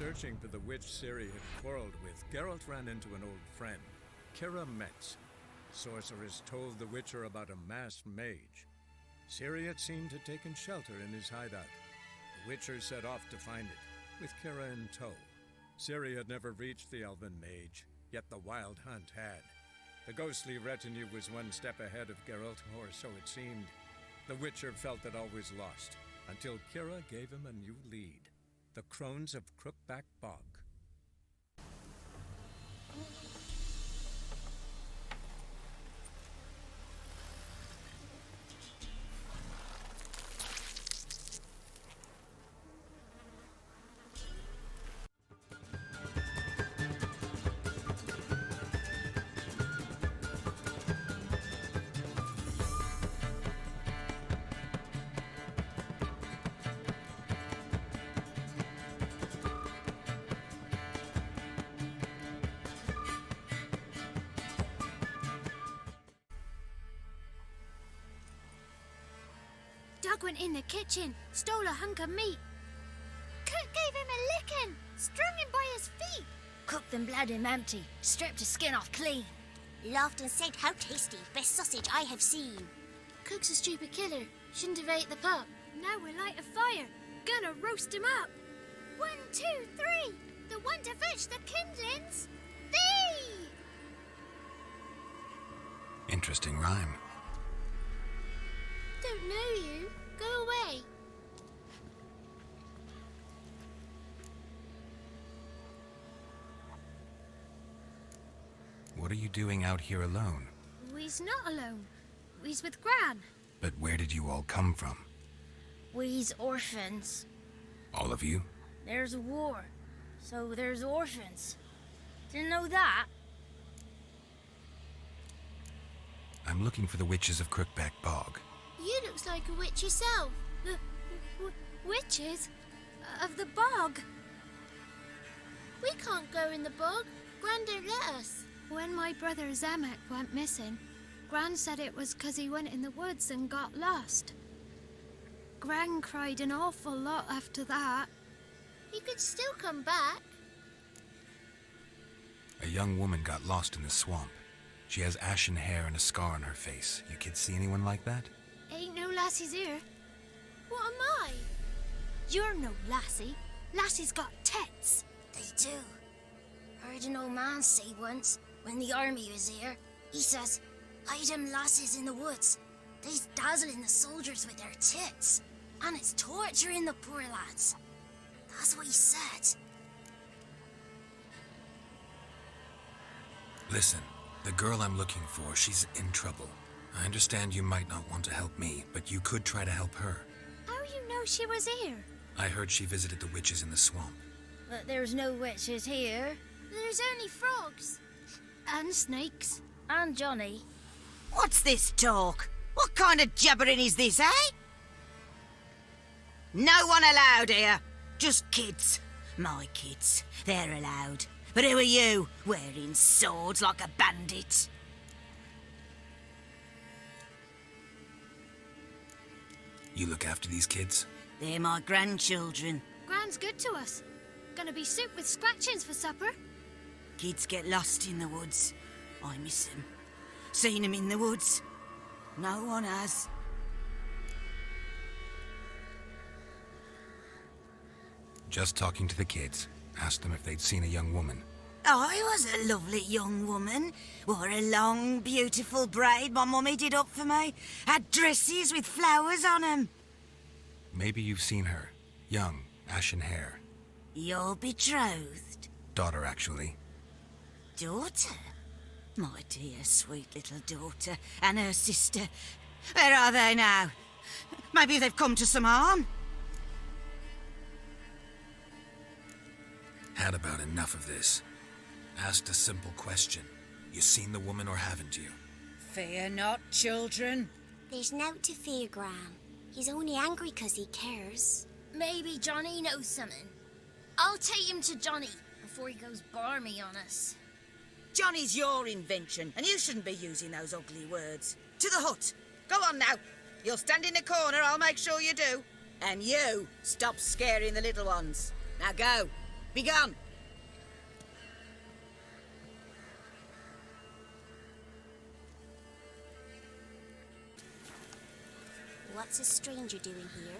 searching for the witch Ciri had quarreled with, Geralt ran into an old friend, Kira Metz. Sorceress told the Witcher about a masked mage. Ciri had seemed to have taken shelter in his hideout. The Witcher set off to find it, with Kira in tow. Ciri had never reached the elven mage, yet the wild hunt had. The ghostly retinue was one step ahead of Geralt, or so it seemed. The Witcher felt it always lost, until Kira gave him a new lead. The Crones of Crookback Bog. Doug went in the kitchen, stole a hunk of meat. Cook gave him a licking, strung him by his feet. Cooked and bled him empty, stripped his skin off clean. Laughed and said, "How tasty, best sausage I have seen." Cook's a stupid killer, shouldn't have ate the pup. Now we'll light a fire, gonna roast him up. 1, 2, 3, the one to fetch the kindlings. Thee! Interesting rhyme. Don't know you. Go away. What are you doing out here alone? We's not alone. We's with Gran. But where did you all come from? We's orphans. All of you? There's a war, so there's orphans. Didn't know that? I'm looking for the witches of Crookback Bog. You looks like a witch yourself. The witches of the bog. We can't go in the bog. Gran don't let us. When my brother Zemek went missing, Gran said it was 'cause he went in the woods and got lost. Gran cried an awful lot after that. He could still come back. A young woman got lost in the swamp. She has ashen hair and a scar on her face. You kids see anyone like that? Ain't no lassies here. What am I? You're no lassie. Lassie's got tits. They do. Heard an old man say once, when the army was here, he says, "Hide them lasses in the woods. They's dazzling the soldiers with their tits, and it's torturing the poor lads." That's what he said. Listen, the girl I'm looking for, she's in trouble. I understand you might not want to help me, but you could try to help her. How you know she was here? I heard she visited the witches in the swamp. But there's no witches here. There's only frogs. And snakes. And Johnny. What's this talk? What kind of jabbering is this, eh? No one allowed here. Just kids. My kids. They're allowed. But who are you, wearing swords like a bandit? You look after these kids? They're my grandchildren. Gran's good to us. Gonna be soup with scratchings for supper. Kids get lost in the woods. I miss them. Seen them in the woods. No one has. Just talking to the kids. Asked them if they'd seen a young woman. I was a lovely young woman. Wore a long, beautiful braid my mummy did up for me. Had dresses with flowers on 'em. Maybe you've seen her. Young, ashen hair. You're betrothed? Daughter, actually. Daughter? My dear, sweet little daughter and her sister. Where are they now? Maybe they've come to some harm? Had about enough of this. Asked a simple question. You seen the woman or haven't you? Fear not, children. There's nought to fear, Gran. He's only angry 'cause he cares. Maybe Johnny knows something. I'll take him to Johnny before he goes barmy on us. Johnny's your invention, and you shouldn't be using those ugly words. To the hut. Go on now. You'll stand in the corner, I'll make sure you do. And you, stop scaring the little ones. Now go. Be gone! What's a stranger doing here?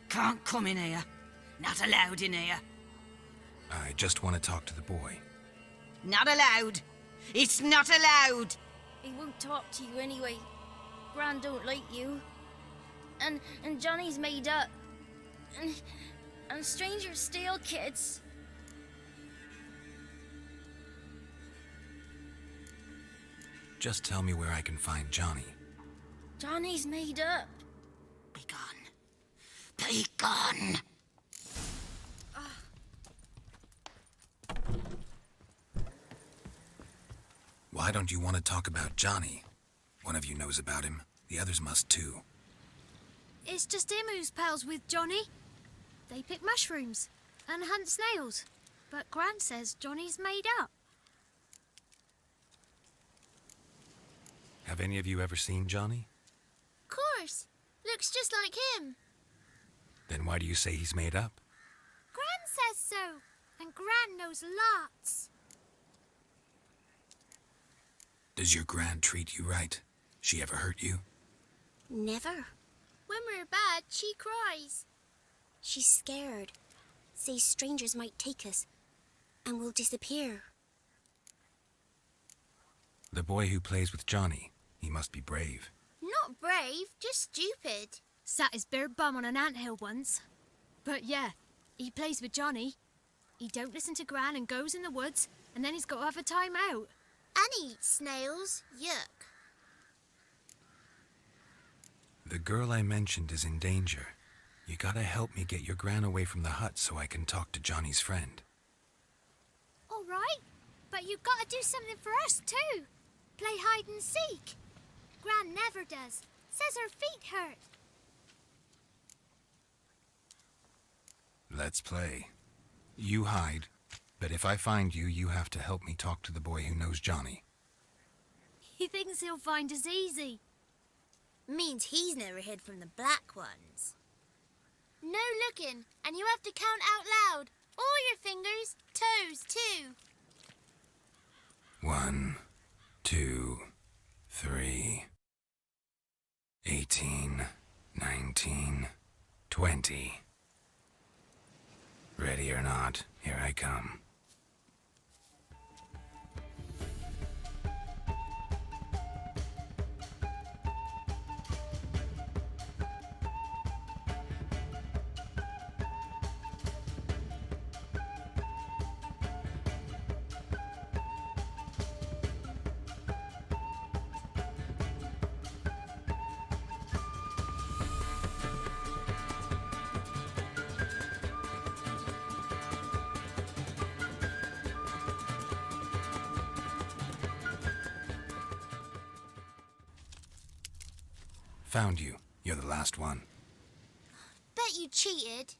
Can't come in here. Not allowed in here. I just want to talk to the boy. Not allowed. It's not allowed. He won't talk to you anyway. Gran don't like you. And Johnny's made up. And strangers steal kids. Just tell me where I can find Johnny. Johnny's made up. Be gone. Be gone. Why don't you want to talk about Johnny? One of you knows about him. The others must too. It's just him who's pals with Johnny. They pick mushrooms and hunt snails. But Gran says Johnny's made up. Have any of you ever seen Johnny? Course. Looks just like him. Then why do you say he's made up? Gran says so. And Gran knows lots. Does your Gran treat you right? She ever hurt you? Never. When we're bad, she cries. She's scared. Says strangers might take us and we'll disappear. The boy who plays with Johnny, he must be brave. Not brave, just stupid. Sat his bare bum on an anthill once. But yeah, he plays with Johnny. He don't listen to Gran and goes in the woods, and then he's got to have a time out. And he eats snails. Yuck. The girl I mentioned is in danger. You gotta help me get your Gran away from the hut so I can talk to Johnny's friend. All right, but you gotta do something for us too. Play hide and seek. Gran never does. Says her feet hurt. Let's play. You hide, but if I find you, you have to help me talk to the boy who knows Johnny. He thinks he'll find us easy. Means he's never hid from the black ones. No looking, and you have to count out loud. All your fingers, toes too. 1, 2, 3, 18, 19, 20. Ready or not, here I come. Found you. You're the last one. Bet you cheated.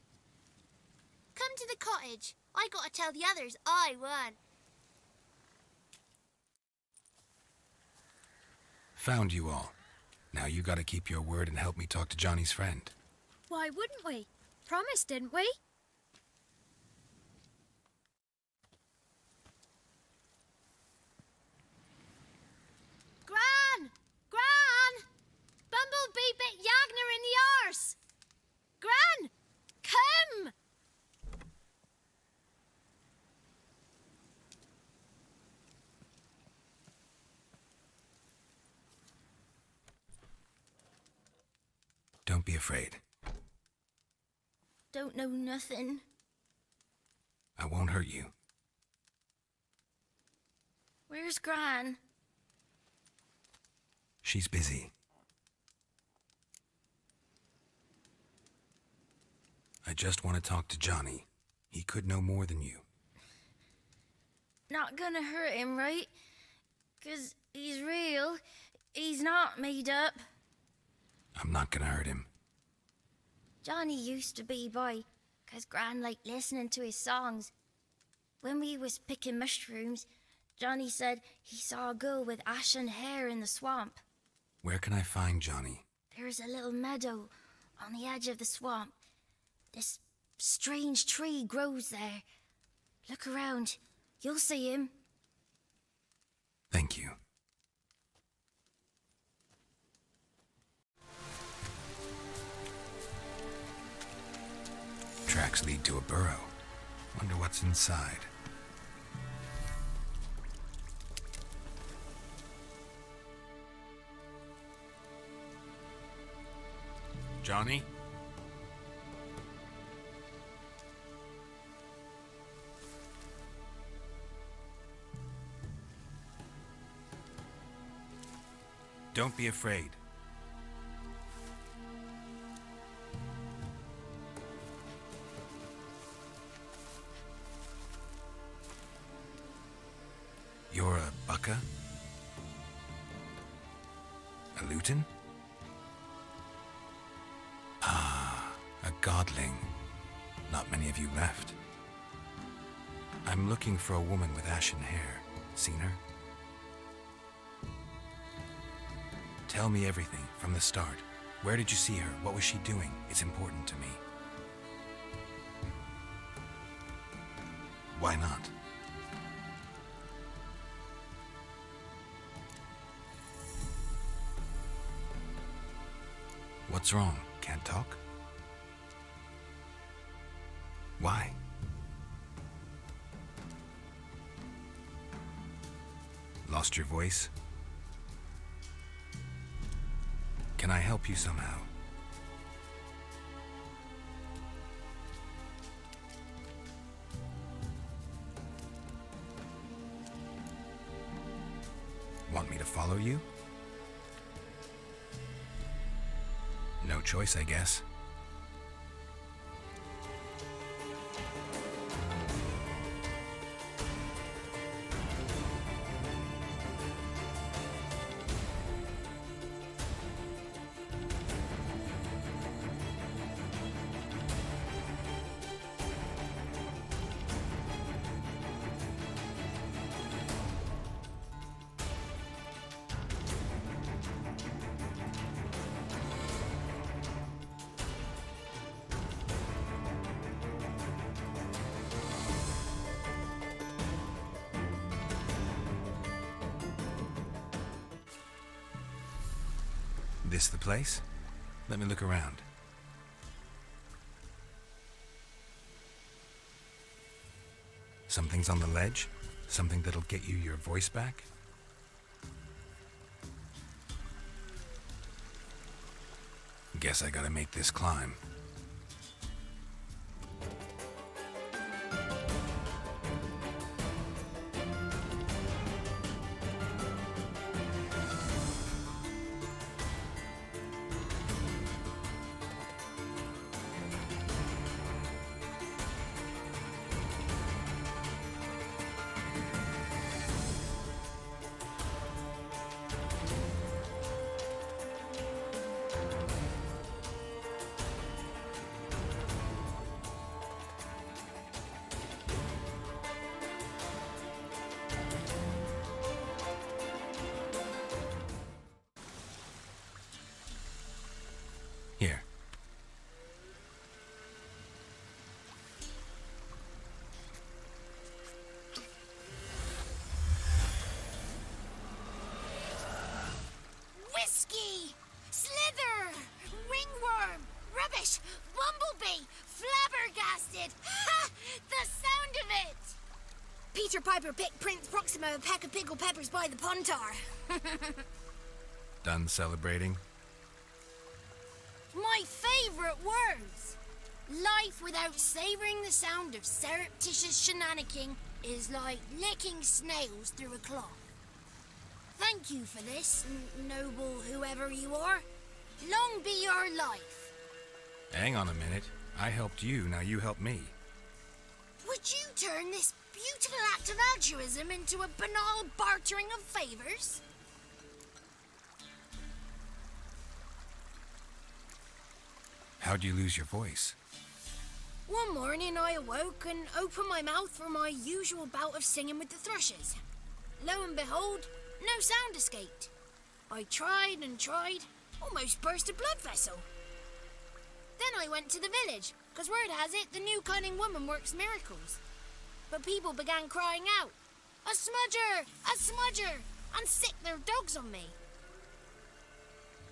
Come to the cottage. I gotta tell the others I won. Found you all. Now you gotta keep your word and help me talk to Johnny's friend. Why wouldn't we? Promised, didn't we? Gran! Gran! Bumblebee bit Yagner in the arse! Gran! Come! Don't be afraid. Don't know nothing. I won't hurt you. Where's Gran? She's busy. I just want to talk to Johnny. He could know more than you. Not gonna hurt him, right? 'Cause he's real. He's not made up. I'm not gonna hurt him. Johnny used to be boy, 'cause Gran liked listening to his songs. When we was picking mushrooms, Johnny said he saw a girl with ashen hair in the swamp. Where can I find Johnny? There's a little meadow on the edge of the swamp. This strange tree grows there. Look around. You'll see him. Thank you. Tracks lead to a burrow. Wonder what's inside. Johnny? Don't be afraid. You're a bucka? A luton? Ah, a godling. Not many of you left. I'm looking for a woman with ashen hair. Seen her? Tell me everything from the start. Where did you see her? What was she doing? It's important to me. Why not? What's wrong? Can't talk? Why? Lost your voice? Can I help you somehow? Want me to follow you? No choice, I guess. This the place? Let me look around. Something's on the ledge? Something that'll get you your voice back? Guess I gotta make this climb. Here. Whiskey! Slither! Ringworm! Rubbish! Bumblebee! Flabbergasted! Ha! The sound of it! Peter Piper picked Prince Proximo a pack of pickled peppers by the pontar. Done celebrating? My favourite words! Life without savouring the sound of surreptitious shenanigans is like licking snails through a cloth. Thank you for this, noble whoever you are. Long be your life. Hang on a minute. I helped you, now you help me. Would you turn this beautiful act of altruism into a banal bartering of favours? How'd you lose your voice? One morning I awoke and opened my mouth for my usual bout of singing with the thrushes. Lo and behold, no sound escaped. I tried and tried, almost burst a blood vessel. Then I went to the village, because word has it the new cunning woman works miracles. But people began crying out, "A smudger! A smudger!" and sicked their dogs on me.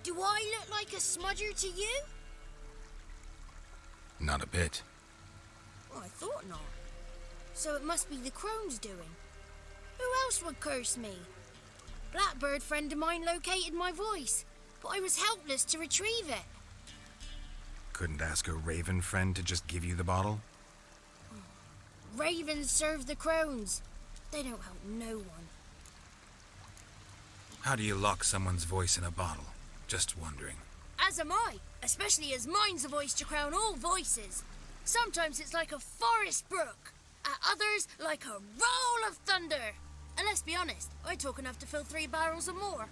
Do I look like a smudger to you? Not a bit. Well, I thought not. So it must be the crone's doing. Who else would curse me? Blackbird friend of mine located my voice, but I was helpless to retrieve it. Couldn't ask a raven friend to just give you the bottle? Ravens serve the crones. They don't help no one. How do you lock someone's voice in a bottle? Just wondering. As am I, especially as mine's a voice to crown all voices. Sometimes it's like a forest brook, at others like a roll of thunder. And let's be honest, I talk enough to fill 3 barrels or more.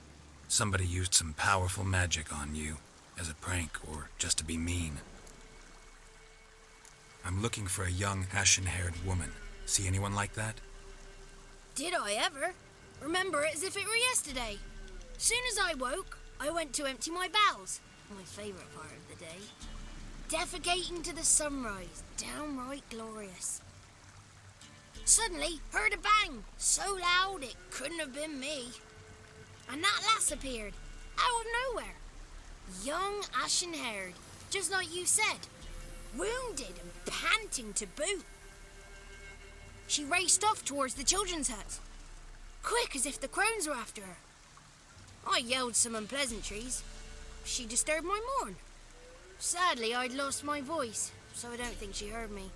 Somebody used some powerful magic on you, as a prank or just to be mean. I'm looking for a young, ashen-haired woman. See anyone like that? Did I ever? Remember it as if it were yesterday. Soon as I woke, I went to empty my bowels. My favourite part of the day. Defecating to the sunrise. Downright glorious. Suddenly, heard a bang. So loud it couldn't have been me. And that lass appeared. Out of nowhere. Young, ashen-haired. Just like you said. Wounded and panting to boot. She raced off towards the children's hut. Quick as if the crones were after her. I yelled some unpleasantries. She disturbed my morn. Sadly, I'd lost my voice, so I don't think she heard me.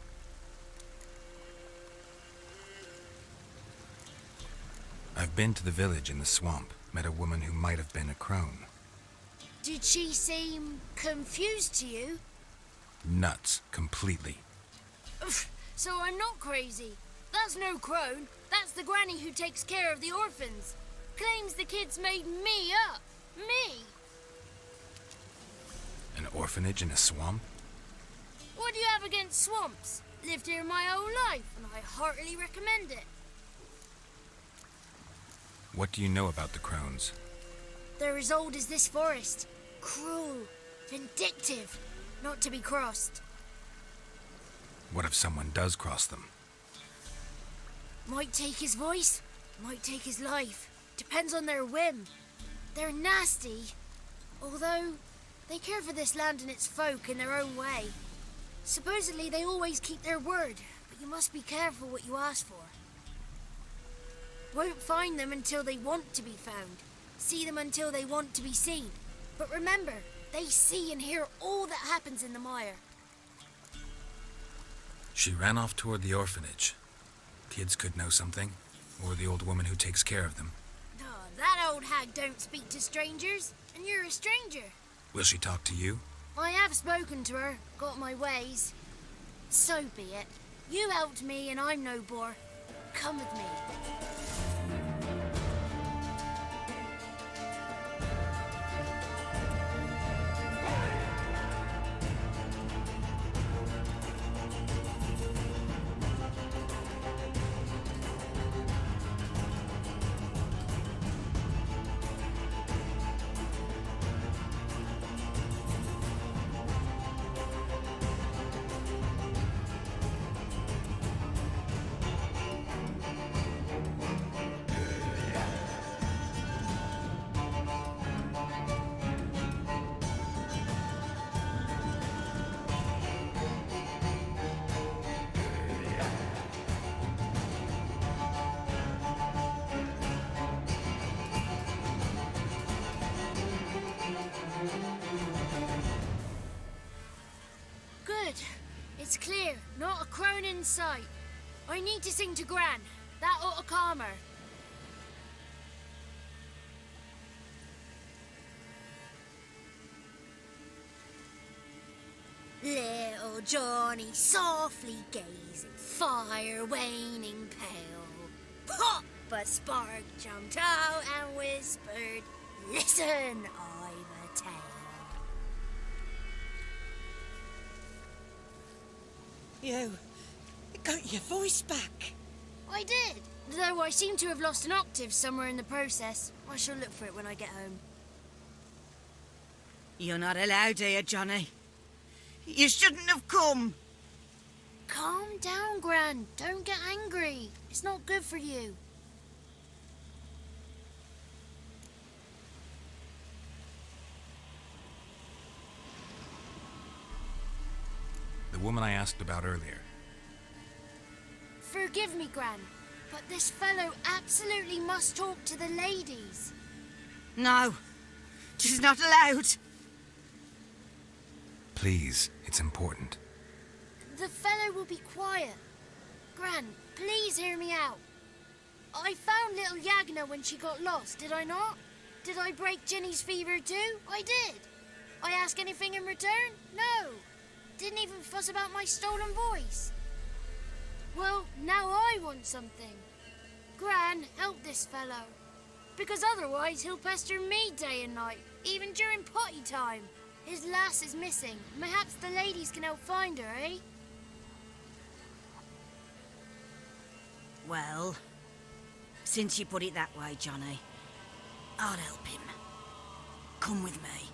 I've been to the village in the swamp, met a woman who might have been a crone. Did she seem confused to you? Nuts, completely. So I'm not crazy. That's no crone. That's the granny who takes care of the orphans. Claims the kids made me up. Me. An orphanage in a swamp? What do you have against swamps? Lived here my whole life, and I heartily recommend it. What do you know about the crones? They're as old as this forest. Cruel, vindictive, not to be crossed. What if someone does cross them? Might take his voice, might take his life. Depends on their whim. They're nasty, although they care for this land and its folk in their own way. Supposedly they always keep their word, but you must be careful what you ask for. Won't find them until they want to be found. See them until they want to be seen. But remember, they see and hear all that happens in the mire. She ran off toward the orphanage. Kids could know something, or the old woman who takes care of them. Oh, that old hag don't speak to strangers, and you're a stranger. Will she talk to you? I have spoken to her, got my ways. So be it. You helped me and I'm no bore. Come with me. It's clear, not a crone in sight. I need to sing to Gran. That ought to calm her. Little Johnny softly gazing, fire waning pale. Pop! A spark jumped out and whispered, "Listen, I've a tale." You got your voice back. I did, though I seem to have lost an octave somewhere in the process. I shall look for it when I get home. You're not allowed here, Johnny. You shouldn't have come. Calm down, Gran. Don't get angry. It's not good for you. The woman I asked about earlier. Forgive me, Gran, but this fellow absolutely must talk to the ladies. No, she's not allowed. Please, it's important. The fellow will be quiet. Gran, please hear me out. I found little Yagna when she got lost, did I not? Did I break Ginny's fever too? I did. I ask anything in return? No. Didn't even fuss about my stolen voice. Well, now I want something. Gran, help this fellow. Because otherwise he'll pester me day and night, even during potty time. His lass is missing. Perhaps the ladies can help find her, eh? Well, since you put it that way, Johnny, I'll help him. Come with me.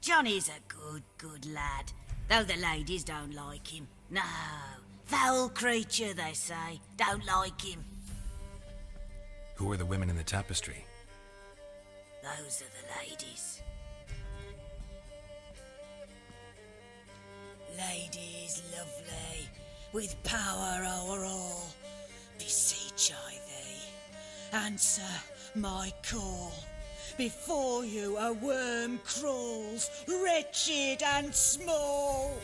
Johnny's a good lad, though the ladies don't like him. No, foul creature, they say. Don't like him. Who are the women in the tapestry? Those are the ladies. Ladies lovely, with power o'er all, beseech I thee, answer my call. Before you a worm crawls, wretched and small.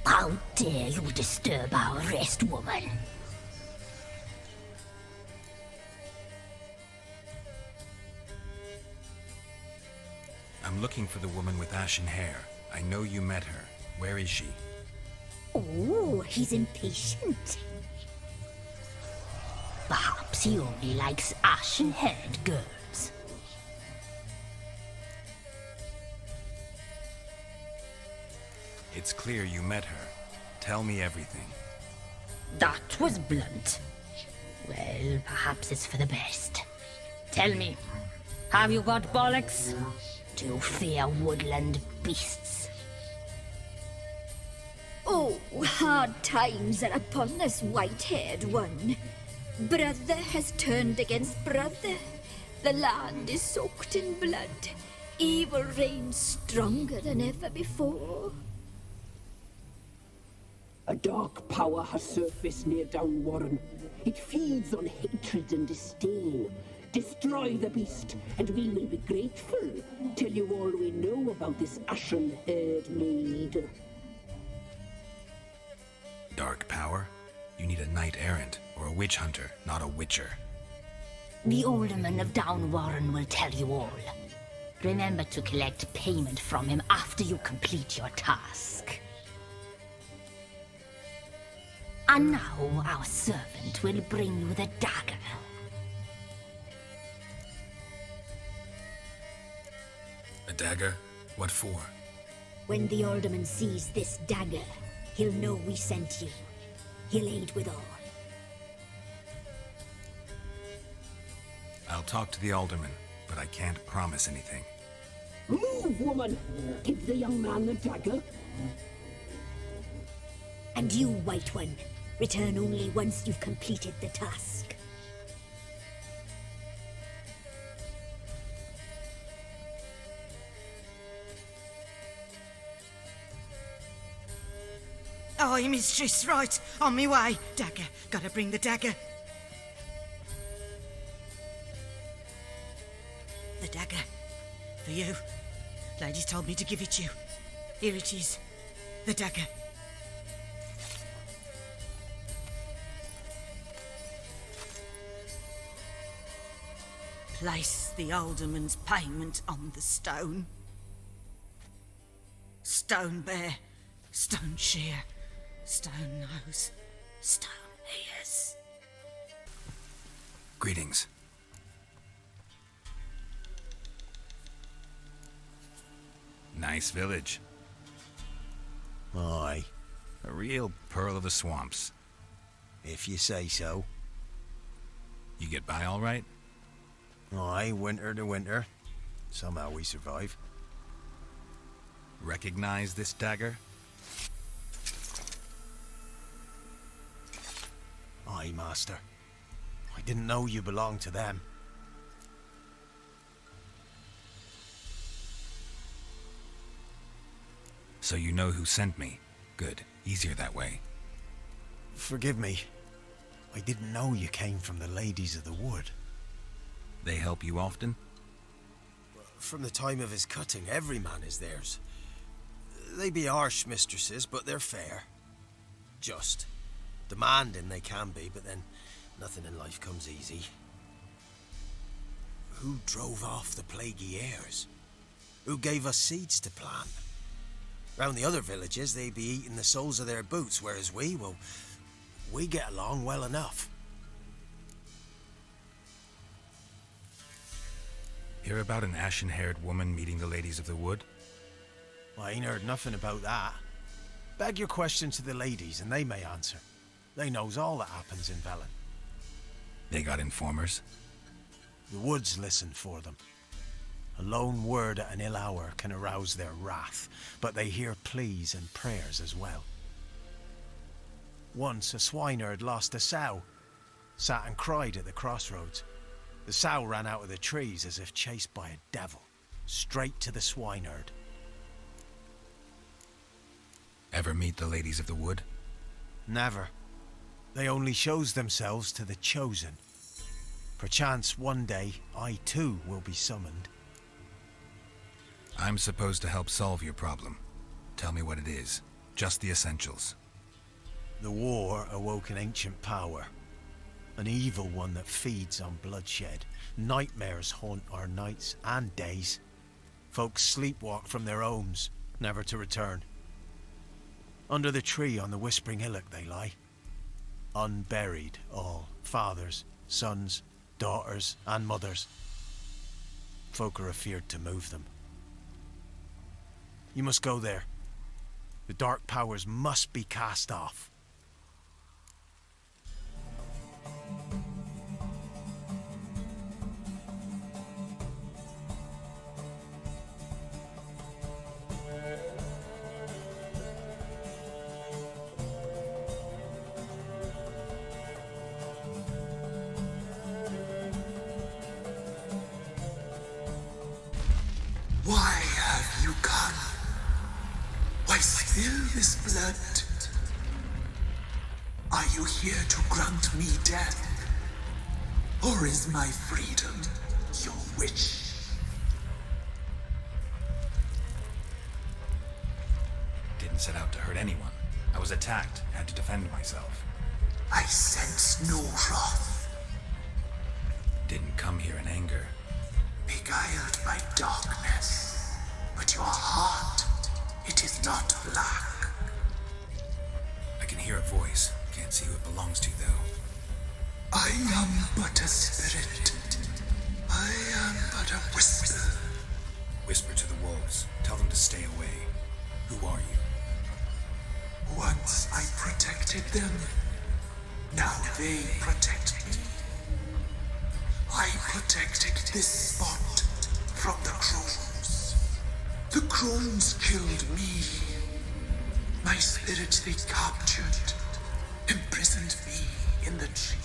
How dare you disturb our rest, woman? I'm looking for the woman with ashen hair. I know you met her. Where is she? Oh, he's impatient. Perhaps he only likes ashen-haired girls. It's clear you met her. Tell me everything. That was blunt. Well, perhaps it's for the best. Tell me, have you got bollocks? Do you fear woodland beasts? Oh, hard times are upon us, white-haired one. Brother has turned against brother. The land is soaked in blood. Evil reigns stronger than ever before. A dark power has surfaced near Downwarren. It feeds on hatred and disdain. Destroy the beast, and we will be grateful. Tell you all we know about this ashen-haired maid. Dark power? You need a knight-errant or a witch hunter, not a witcher. The alderman of Downwarren will tell you all. Remember to collect payment from him after you complete your task. And now our servant will bring you the dagger. A dagger? What for? When the alderman sees this dagger, he'll know we sent you. He'll aid with all. I'll talk to the alderman, but I can't promise anything. Move, woman! Give the young man the dagger. And you, White One, return only once you've completed the task. Aye, mistress, right. On me way. Dagger. Gotta bring the dagger. The dagger. For you. Lady told me to give it you. Here it is. The dagger. Place the alderman's payment on the stone. Stone bear, stone shear, stone nose, stone ears. Greetings. Nice village. Aye, A real pearl of the swamps. if you say so. You get by all right? Aye, winter to winter. Somehow we survive. Recognize this dagger? Aye, master. I didn't know you belonged to them. So you know who sent me. Good. Easier that way. Forgive me. I didn't know you came from the Ladies of the Wood. They help you often? From the time of his cutting, every man is theirs. They be harsh mistresses, but they're fair. Just. Demanding they can be, but then nothing in life comes easy. Who drove off the plaguey heirs? Who gave us seeds to plant? Round the other villages, they be eating the soles of their boots, whereas we get along well enough. Hear about an ashen-haired woman meeting the Ladies of the Wood? I ain't heard nothing about that. Beg your question to the ladies, and they may answer. They knows all that happens in Velen. They got informers? The woods listen for them. A lone word at an ill hour can arouse their wrath, but they hear pleas and prayers as well. Once a swineherd lost a sow, sat and cried at the crossroads. The sow ran out of the trees as if chased by a devil, straight to the swineherd. Ever meet the Ladies of the Wood? Never. They only shows themselves to the chosen. Perchance one day I too will be summoned. I'm supposed to help solve your problem. Tell me what it is. Just the essentials. The war awoke an ancient power. An evil one that feeds on bloodshed. Nightmares haunt our nights and days. Folks sleepwalk from their homes, never to return. Under the tree on the Whispering Hillock they lie. Unburied all, fathers, sons, daughters and mothers. Folk are afeard to move them. You must go there. The dark powers must be cast off. Why have you come? Why spill this blood? Are you here to grant me death? Or is my freedom your wish? Didn't set out to hurt anyone. I was attacked, had to defend myself. I sense no wrath. Didn't come here in anger. Beguiled by darkness. But your heart, it is not black. I can hear a voice. Can't see who it belongs to, though. I am but a spirit. I am but a whisper. Whisper to the wolves. Tell them to stay away. Who are you? Once I protected them. Now they protect me. I protected this spot from the crones. The crones killed me. My spirit they captured, imprisoned me in the tree.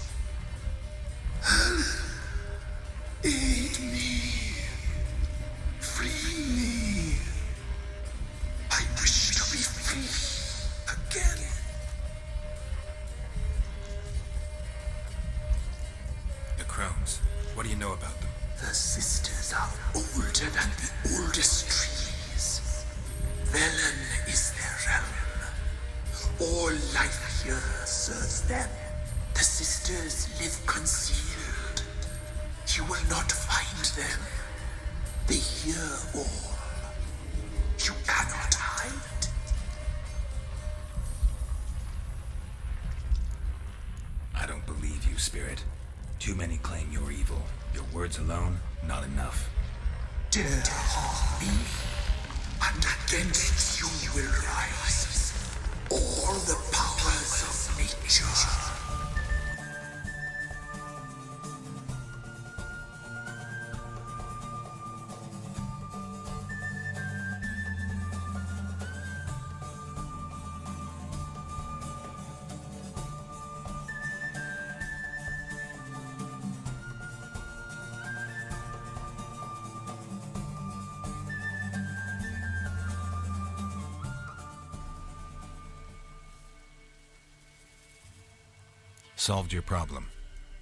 Help! Aid me! Free me! I wish to be free again. The crones. What do you know about them? The sisters are older than the oldest tree. Your life here serves them. The sisters live concealed. You will not find them. They hear all. You cannot hide. I don't believe you, Spirit. Too many claim you're evil. Your words alone, not enough. Dare to harm me, and against you will rise all the powers of nature. Solved your problem.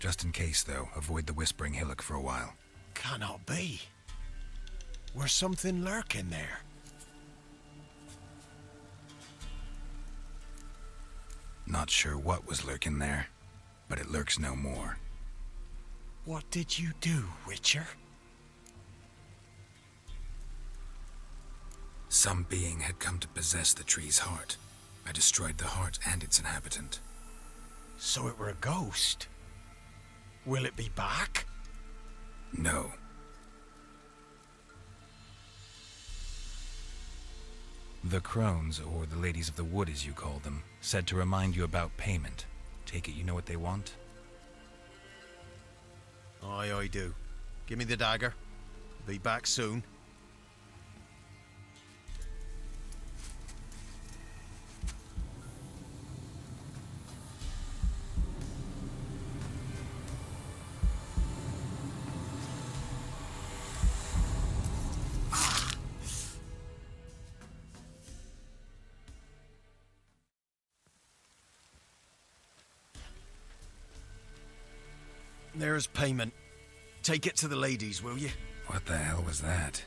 Just in case, though, avoid the Whispering Hillock for a while. Cannot be. Where's something lurking there? Not sure what was lurking there, but it lurks no more. What did you do, Witcher? Some being had come to possess the tree's heart. I destroyed the heart and its inhabitant. So it were a ghost. Will it be back? No. The crones, or the ladies of the wood as you call them, said to remind you about payment. Take it you know what they want? Aye, I do. Give me the dagger. Be back soon. There's payment. Take it to the ladies, will you? What the hell was that?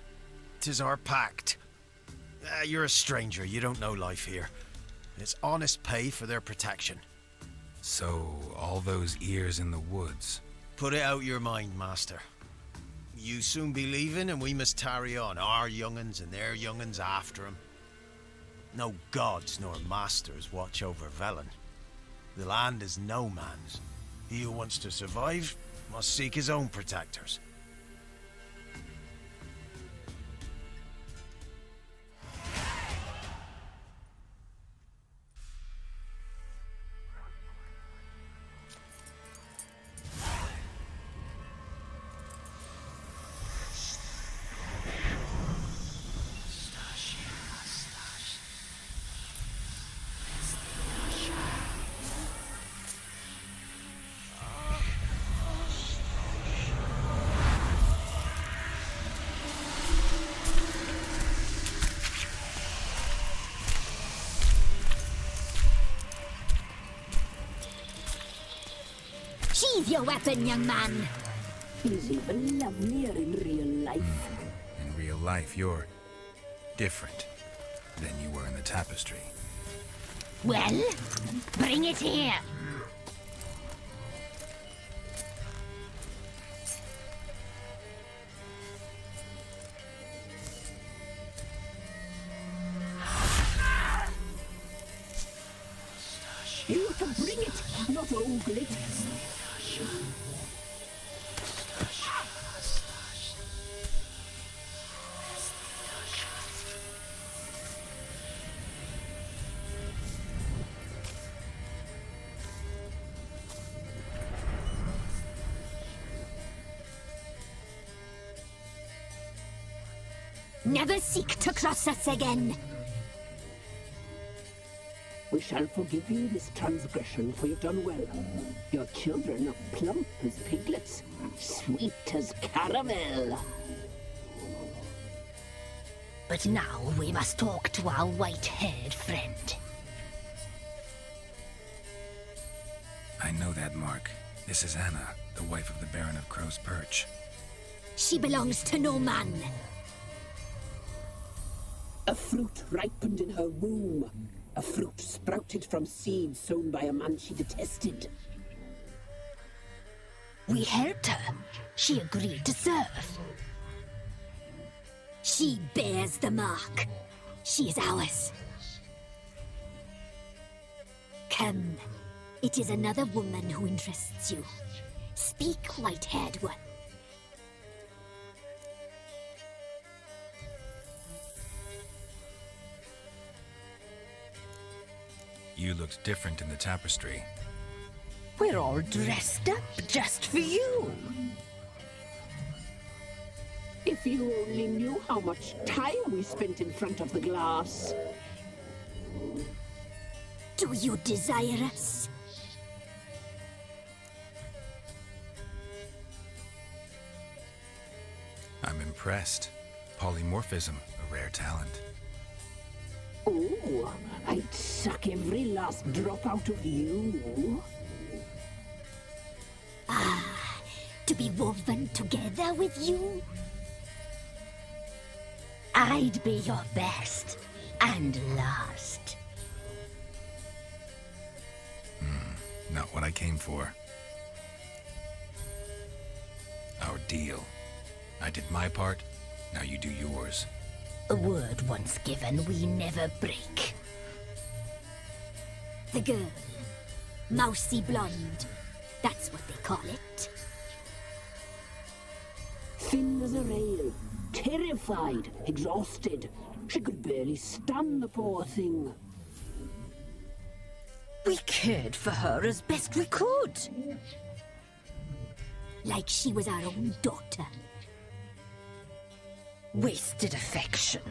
'Tis our pact. You're a stranger, you don't know life here. It's honest pay for their protection. So, all those ears in the woods. Put it out your mind, master. You soon be leaving and we must tarry on, our young'uns and their young'uns after 'em. No gods nor masters watch over Velen. The land is no man's. He who wants to survive must seek his own protectors. Sheathe your weapon, young man. He's even lovelier in real life. In real life, you're different than you were in the tapestry. Well, bring it here. You to bring it, not ogle it. Never seek to cross us again. We shall forgive you this transgression, for you've done well. Your children are plump as piglets, sweet as caramel. But now we must talk to our white-haired friend. I know that mark. This is Anna, the wife of the Baron of Crow's Perch. She belongs to no man. A fruit ripened in her womb, A fruit sprouted from seeds sown by a man she detested. We helped her. She agreed to serve. She bears the mark. She is ours. Come. It is another woman who interests you. Speak, white-haired one. You looked different in the tapestry. We're all dressed up just for you. If you only knew how much time we spent in front of the glass. Do you desire us? I'm impressed. Polymorphism, a rare talent. Oh, I'd suck every last drop out of you. Ah, to be woven together with you? I'd be your best and last. Not what I came for. Our deal. I did my part, now you do yours. A word once given, we never break. The girl. Mousy blonde. That's what they call it. Thin as a rail, terrified, exhausted. She could barely stand the poor thing. We cared for her as best we could. Like she was our own daughter. Wasted affection.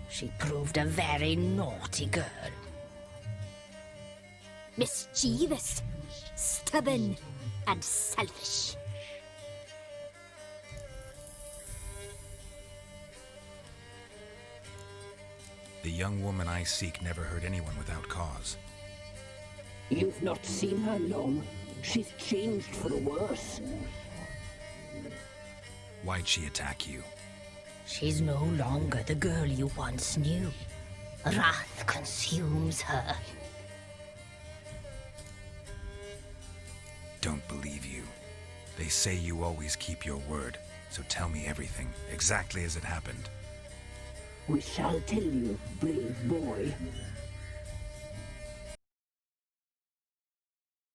She proved a very naughty girl. Mischievous, stubborn, and selfish. The young woman I seek never hurt anyone without cause. You've not seen her long. She's changed for the worse. Why'd she attack you? She's no longer the girl you once knew. Wrath consumes her. Don't believe you. They say you always keep your word, so tell me everything, exactly as it happened. We shall tell you, brave boy.